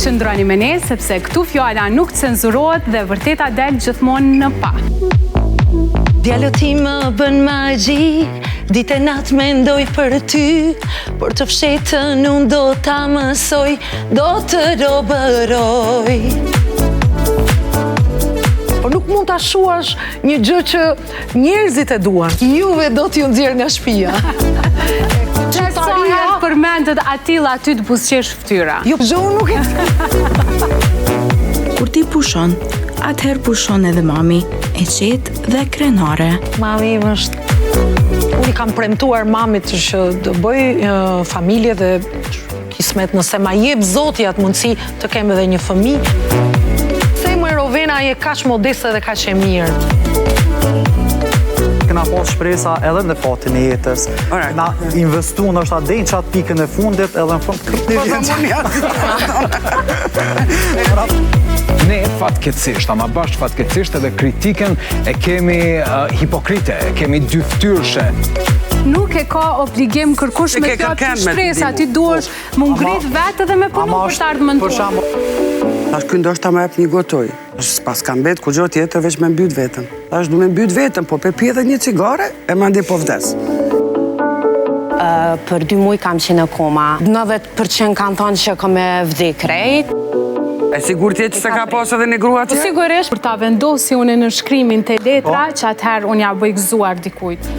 Qëndroni me ne, sepse këtu fjala nuk cenzurohet dhe vërteta del gjithmonë në pa. Djalë ti më bën magji, ditë e natë mendoj për ty, por të fshetën unë do ta mësoj, do të robëroj. Po nuk mund ta shuash një gjë që njerëzit e duan. Juve do t'ju nxjerr nga shtëpia. Sa herë përmendet Atilla aty të buzëqesh fytyra. Jo, unë nuk e... Kur ti pushon, atëherë pushon edhe mami, e qetë dhe krenare. Mami im është... Unë i kam premtuar mamit që të bëj familje dhe kismet nëse ma jep Zoti atë mundësi të kem edhe një fëmijë. Se më Rovena je kaq modeste dhe kaq e mirë. Kena pas shpresa edhe në fatin e jetës. Na investu në është adejnë që atë pikën e fundit edhe në fund këtë një Ne fatkeqësisht, ama bashkë fatkeqësisht edhe kritiken e kemi hipokrite, e kemi dyftyrshe. Nuk e ka obligim kërkush me kjo të shpresa, ti duhesh më ngrit vetë dhe me punu për të ardhmën tonë. Tash ky ndoshta më jep një gotoj. Pas ka mbet ku gjë tjetër veç me mbyt veten. Tash du me mbyt veten, po pe pi edhe një cigare e mandej po vdes. Për 2 muaj kam qenë në koma. 90% kanë thonë që kam me vdek krejt. E sigur tjetë që se ka pas edhe një grua tjetë? Sigurisht, për ta vendosi unë në shkrimin të letra, që atëherë unë ja bëj gëzuar dikujt.